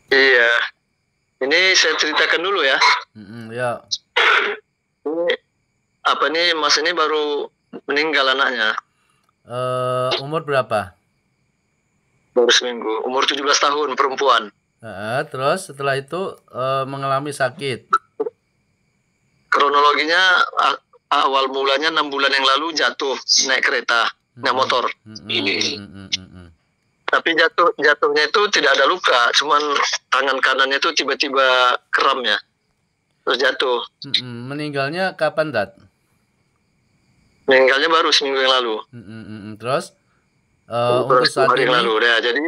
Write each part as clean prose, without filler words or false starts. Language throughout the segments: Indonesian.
Iya, ini saya ceritakan dulu ya. Ya. Ini apa nih, Mas ini baru meninggal anaknya. Umur berapa? Baru seminggu. Umur 17 tahun, perempuan. Terus setelah itu mengalami sakit. Kronologinya awal mulanya 6 bulan yang lalu jatuh naik kereta, naik motor. Tapi jatuhnya itu tidak ada luka, cuman tangan kanannya itu tiba-tiba kram ya, terus jatuh. Meninggalnya kapan, Dat? Meninggalnya baru seminggu yang lalu. Terus untuk saat hari ini yang lalu ya, jadi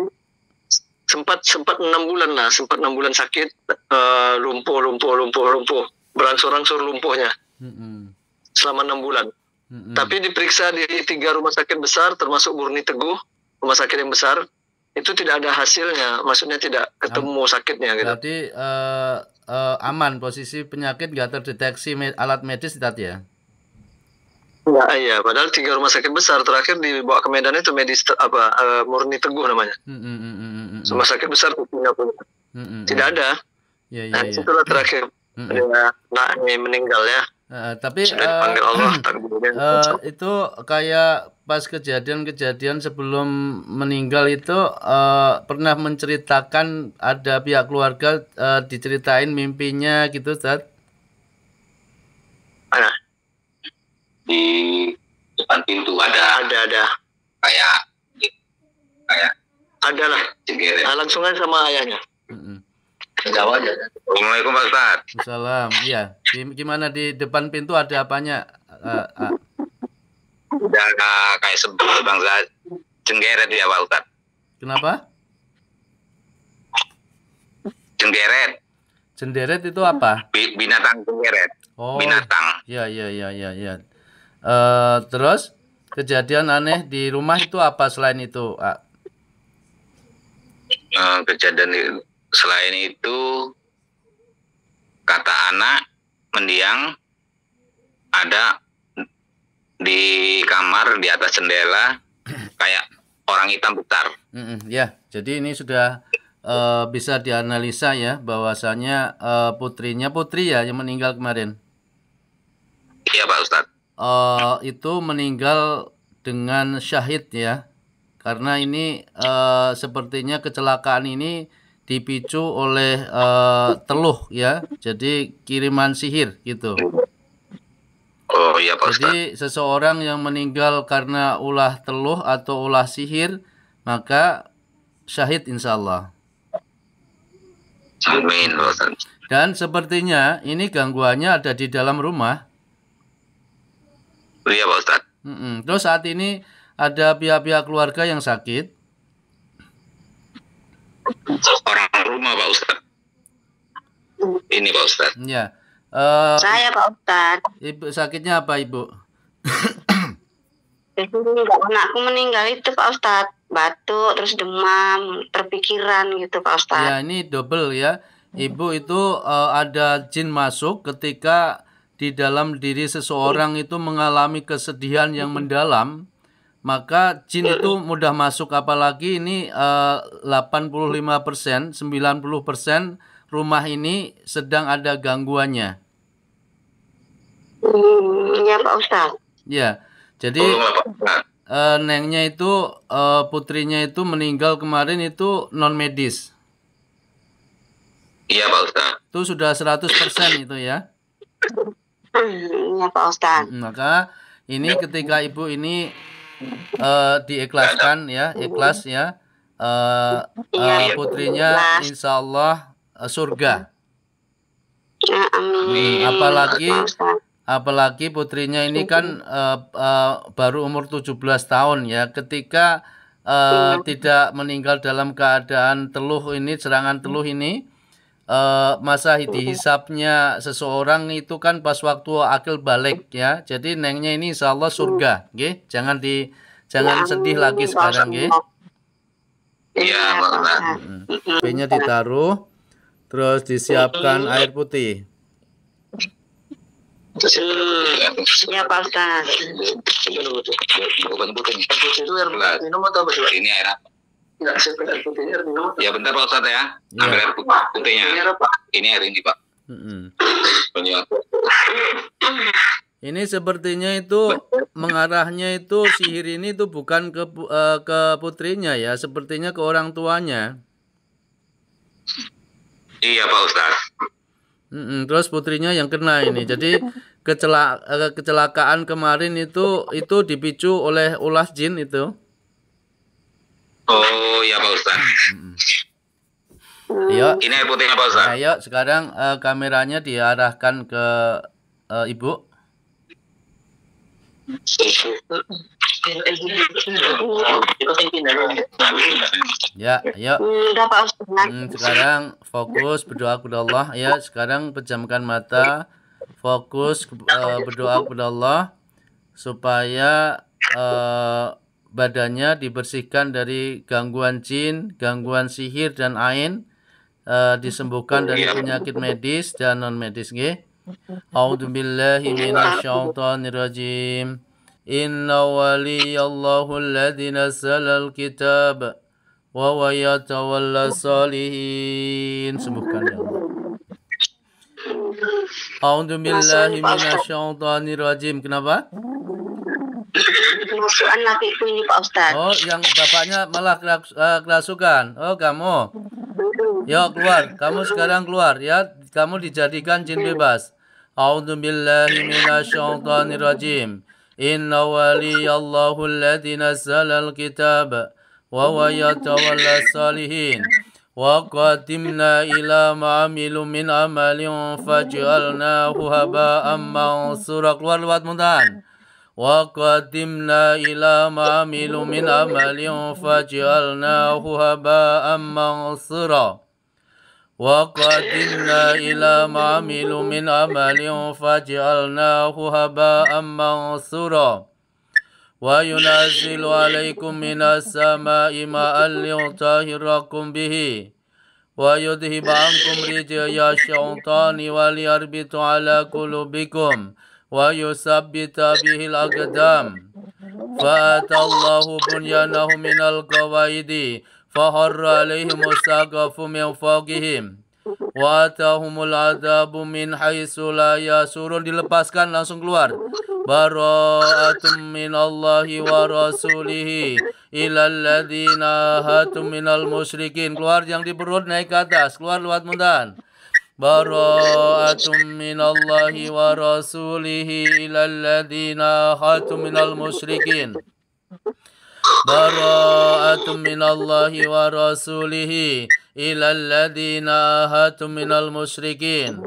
sempat 6 bulan lah, sempat 6 bulan sakit, lumpuh, berangsur-angsur lumpuhnya selama 6 bulan. Tapi diperiksa di 3 rumah sakit besar, termasuk Murni Teguh, rumah sakit yang besar, itu tidak ada hasilnya, maksudnya tidak ketemu sakitnya gitu. Berarti aman, posisi penyakit nggak terdeteksi alat medis, Dat ya? Enggak, iya, padahal 3 rumah sakit besar, terakhir dibawa ke Medan itu Murni Teguh namanya. Rumah sakit besar punya. Tidak ada. Nah, itulah terakhir anaknya meninggal ya. Tapi Allah, itu kayak pas kejadian sebelum meninggal itu pernah menceritakan, ada pihak keluarga diceritain mimpinya gitu, Ustaz? Mana? Di depan pintu ada kayak ada lah. Langsung aja sama ayahnya. Jawab aja. Assalamualaikum Pak Ustaz. Salam. Iya. Gimana di depan pintu ada apanya? Ada kayak sebelum bangsa Cenggeret ya Pak Ustaz. Kenapa? Cenggeret. Cenggeret itu apa? Binatang cenggeret. Oh, binatang. Ya. Terus kejadian aneh di rumah itu apa selain itu? Kejadian selain itu, kata anak mendiang ada di kamar di atas jendela kayak orang hitam besar. Ya, jadi ini sudah bisa dianalisa ya, bahwasanya putri ya yang meninggal kemarin. Iya Pak Ustadz. Itu meninggal dengan syahid ya, karena ini sepertinya kecelakaan ini dipicu oleh teluh ya, jadi kiriman sihir gitu. Oh iya Pak Ustadz. Jadi seseorang yang meninggal karena ulah teluh atau ulah sihir, maka syahid insya Allah. Amin Pak Ustadz. Dan sepertinya ini gangguannya ada di dalam rumah. Iya Pak Ustadz. Terus saat ini ada pihak-pihak keluarga yang sakit. Orang rumah Pak Ustadz. Ini Pak Ustadz. Ya. Saya Pak Ustadz. Ibu sakitnya apa Ibu? Anakku meninggal itu Pak Ustadz, batuk, terus demam, terpikiran gitu Pak Ustadz. Ya, ini double ya. Ibu itu ada jin masuk ketika di dalam diri seseorang itu mengalami kesedihan yang mendalam, maka jin itu mudah masuk. Apalagi ini 85%, 90% rumah ini sedang ada gangguannya. Ya Pak Ustadz. Ya, jadi nengnya itu putrinya itu meninggal kemarin itu non medis. Iya Pak Ustadz. Itu sudah 100% itu ya. Iya Pak Ustadz. Maka ini ketika ibu ini diikhlaskan ya, ikhlas ya, putrinya insya Allah surga. Amin. Apalagi putrinya ini kan baru umur 17 tahun ya, ketika tidak meninggal dalam keadaan teluh ini, serangan teluh ini, masa dihisapnya seseorang itu kan pas waktu akil balik ya. Jadi nengnya ini insya Allah surga, nggih. Jangan sedih lagi sekarang, nggih. Iya, Pak. B-nya ditaruh, terus disiapkan air putih. Ya Pak Ustadz. Ini air apa? Enggak, siapa air putihnya? Ya bentar Pak Ustadz ya. Ambil air putihnya. Ini air ini Pak. Ini sepertinya itu mengarahnya itu sihir ini itu bukan ke putrinya ya, sepertinya ke orang tuanya. Iya Pak Ustadz. Terus putrinya yang kena ini. Jadi kecelakaan kemarin itu dipicu oleh ulah jin itu. Oh iya Pak Ustadz. Ayo. Ini air putihnya Pak Ustadz. Ayo sekarang kameranya diarahkan ke Ibu. Ya, ayo. Sekarang fokus berdoa kepada Allah. Ya, sekarang pejamkan mata, fokus berdoa kepada Allah supaya badannya dibersihkan dari gangguan jin, gangguan sihir dan ain, disembuhkan dari penyakit medis dan non medis. A'udzubillahi minasyaitonirrajim. Inna waliyallahu alladzi nazzalal kitab wa huwa yatawalla salihin. Sembuhkan ya Allah. A'udzubillahi minasyaitonirrajim. Kenapa? Kerasukan lakiku ini Pak Ustadz. Oh, yang bapaknya malah kerasukan. Oh, kamu. Yuk keluar. Kamu sekarang keluar ya. Kamu dijadikan jin bebas. A'udzubillahi minasyaitonirrajim. Inna waliyallahu alladzi nazzalal kitab wa huwa yatawalla salihin. Wa qadimna ila ma'amilu min amalin faj'alnahu haba'an mansura. Keluar lewat muntahan. Wa qadimna ila ma'amilu min amalin faj'alnahu haba'an mansura. Wa qadimna ila ma'amilu min amalin faj'alnahu haba'an mansura. Wa yunazzilu alaikum minas sama'i ma'an liyutahhirakum bihi wa yudhiba ankum rijya syaitani wa liyarbitu ala qulubikum wa yusabbita bihil aqdam. Fa'atallahu bunyanahum minal qawaidi faharra alaihim saqafu min fawqihim wa atahumul adabu min haitsu la yasurun. Dilepaskan langsung keluar. Bara'atum minallahi wa rasulihi ilal ladzina hatum minal musyrikin. Keluar yang di perut naik ke atas, keluar lewat muntahan. Bara'atum minallahi wa rasulihi ilal ladzina hatum minal musyrikin. Bara'atum minallahi wa rasulihi ilal ladzina hatum minal musyrikin.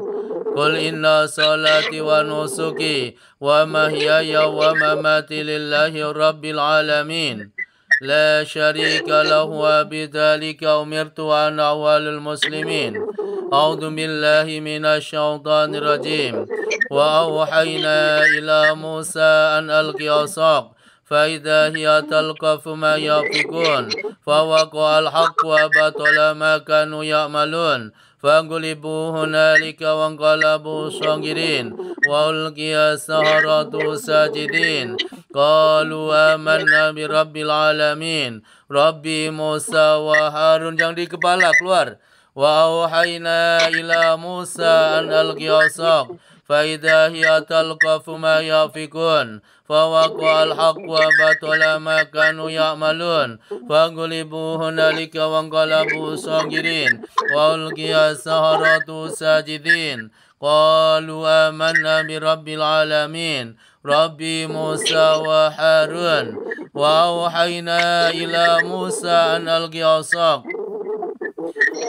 Qul inna salati wa nusuki wa mahyaya wa mamati lillahi rabbil alamin. La syarika lahu wa bidzalika umirtu wa ana awwalul muslimin. A'udzu billahi minasyaitonir rajim. Wa auhayna ila Musa an alqi asaq فإذا هي تلقف ما يأفكون فوقع الحق وبطل ما كانوا يعملون فانقلبوا هنالك وانقلبوا صاغرين وألقي السحرة ساجدين قالوا آمنا برب العالمين ربي موسى وهارون. Yang di kepala keluar. Wa auhayna ila Musa an alqi asaq فإذا هي تلقف ما يأفكون فوقع الحق وبطل ما كانوا يعملون فانقلبوا هنالك وانقلبوا صاغرين وألقي السحرة ساجدين قالوا آمنا برب العالمين ربي موسى وهارون وأوحينا إلى موسى أن ألقي عصاك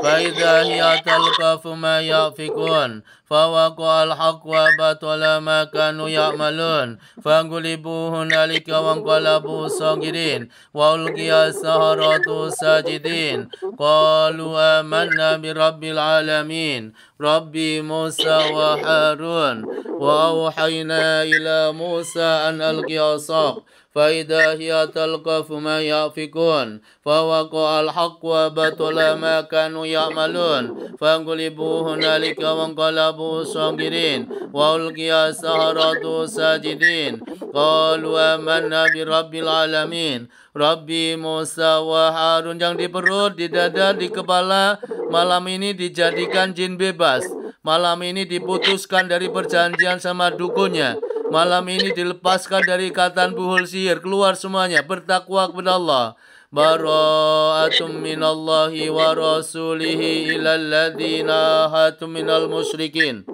فإذا هي تلقف ما يأفكون فوقع الحق وبطل ما كانوا يعملون فانقلبوا هنالك وانقلبوا صاغرين وألقي السحرة ساجدين قالوا آمنا برب العالمين ربي موسى وهارون وأوحينا إلى موسى أن ألقي عصاك فإذا هي تلقف ما يأفكون فوقع الحق وبطل ما كانوا يعملون فانقلبوا هنالك وانقلبوا صاغرين وألقي السحرة ساجدين قالوا آمنا برب العالمين Rabbi Musa wa Harun. Yang di perut, di dada, di kepala, malam ini dijadikan jin bebas. Malam ini diputuskan dari perjanjian sama dukunnya. Malam ini dilepaskan dari ikatan buhul sihir. Keluar semuanya, bertakwa kepada Allah. Bara'atum minallahi wa rasulihi ilal ladina hatum minal musyrikin.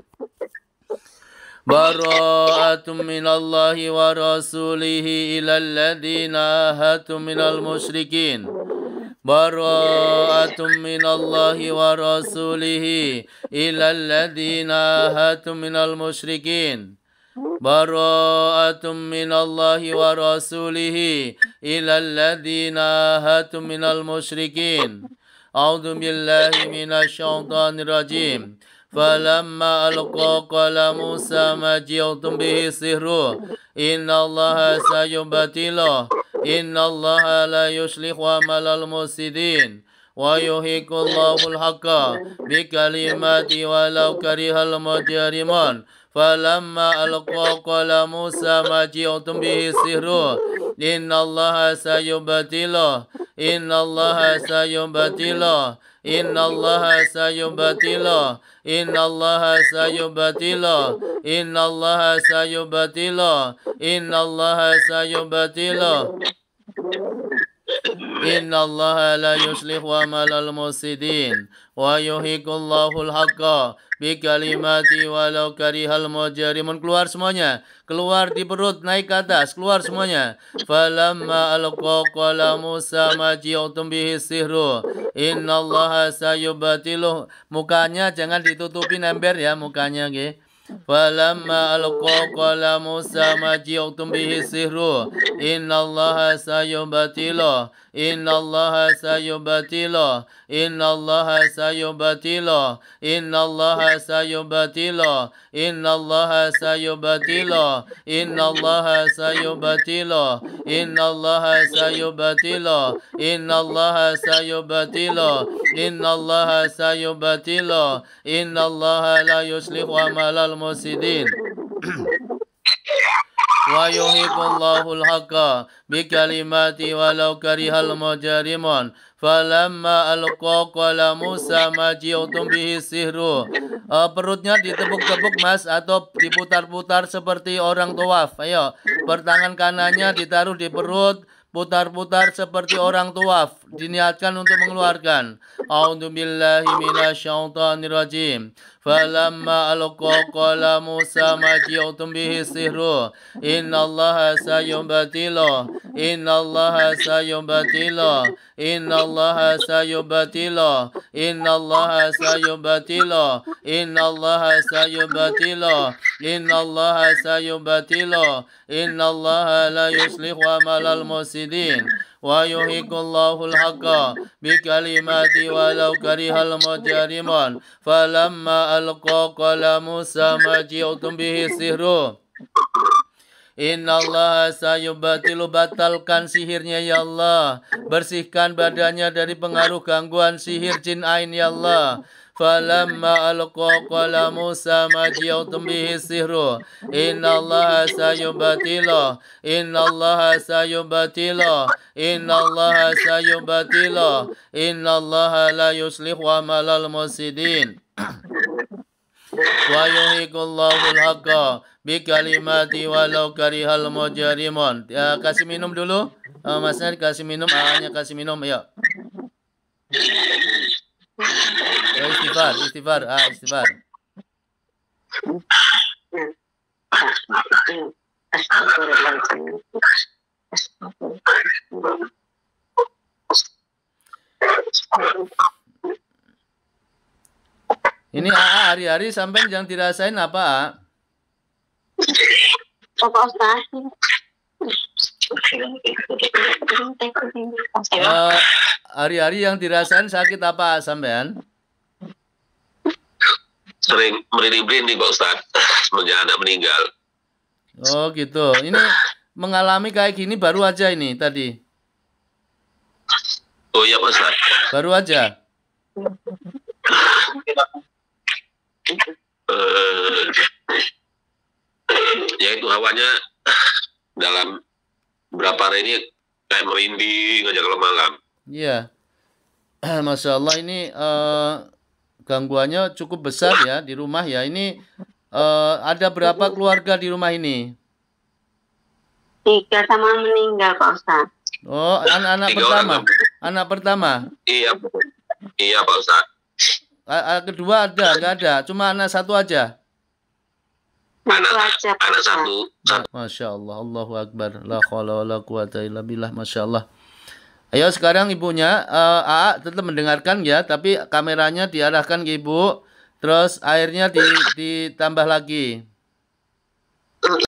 Bara'atum minallahi wa rasulihi ilal ladina hatum minal musyrikin. Bara'atum minallahi wa rasulihi ilal ladina hatum minal musyrikin. Bara'atum minallahi wa rasulihi ilal ladina hatum minal musyrikin. A'udzu billahi minasy syaithanir rajim. Falamma alqa qala Musa ma ji'tum bihi sihru innallaha sayubatilu innallaha la yuslihu amalal mufsidin wa yuhiqullahu al-haqqa bikalimati walau karihal mujrimun. Falamma alqa qala Musa ma ji'tum bihi sihru innallaha sayubatilu innallaha sayubatilu innallaha sayubatilu innallaha sayubatilu innallaha sayubatilu innallaha sayubatilu innallaha la yuslihu amalal mufsidin wa yuhiqullahu al-haqqa bikalimati walau karihal mujrimun. Keluar semuanya, keluar di perut, naik ke atas, keluar semuanya. Falamma alqa qala Musa ma ji'tum bihi sihru innallaha sayubatilu. Mukanya jangan ditutupin ember ya, mukanya nggih. Falamma alqa qala Musa ma ji'tum bihi sihru innallaha sayubatilu innallaha sayubatilu innallaha sayubatilu innallaha sayubatilu innallaha sayubatilu innallaha sayubatilu innallaha sayubatilu innallaha sayubatilu innallaha sayubatilu innallaha la yuslihu amalal mufsidin. Wa yuhiqullahu al-haqqa bikalimati walau karihal mujrimun. Falamma alqa qala Musa ma ji'tum bihi sihru. Perutnya ditepuk-tepuk Mas atau diputar-putar seperti orang tawaf. Ayo, pertangan kanannya ditaruh di perut, putar-putar seperti orang tawaf, diniatkan untuk mengeluarkan. A'udzu billahi minasyaitonir rajim. Falamma alqa qala Musa ma ji'tum bihi sihru innallaha sayubatilu innallaha sayubatilu innallaha sayubatilu innallaha sayubatilu innallaha sayubatilu innallaha sayubatilu innallaha la yuslihu amalal mufsidin wa yuhiqullahu al-haqqa bikalimati walau karihal mujrimun. Falamma alqa qala Musa ma ji'tum bihi sihru innallaha sayubatilu. Batalkan sihirnya ya Allah, bersihkan badannya dari pengaruh gangguan sihir jin ain ya Allah. Falamma alqa qala Musa ma ji'tum bihi sihru innallaha sayubatilu innallaha sayubatilu innallaha sayubatilu innallaha la yuslihu amalal mufsidin wa yuhiqullahu al-haqqa bikalimati walau karihal mujrimun. Ya, kasih minum dulu. Masnya kasih minum, hanya kasih minum ya. Istighfar, istighfar, istighfar. Ini hari-hari sampai yang dirasain apa? Apa Ustaz? Hari-hari yang dirasain sakit apa sampean? Sering merinding-merinding Pak Ustaz semenjak anak meninggal. Oh gitu. Ini mengalami kayak gini baru aja ini tadi. Oh iya Pak Ustaz. Baru aja. Ya itu hawanya dalam berapa hari ini kayak merinding aja kalau malam. Iya. Masya Allah, ini gangguannya cukup besar ya di rumah ya. Ini ada berapa keluarga di rumah ini? 3 sama meninggal Pak Ustadz. Oh, anak-anak pertama. Anak pertama. Iya, iya Pak Ustadz. Kedua ada, nggak ada. Cuma anak satu aja. Anak satu. Masya Allah, Allahu Akbar. La haula wala quwata illa billah. Masya Allah. Ayo sekarang ibunya, AA tetap mendengarkan ya, tapi kameranya diarahkan ke ibu, terus airnya ditambah lagi.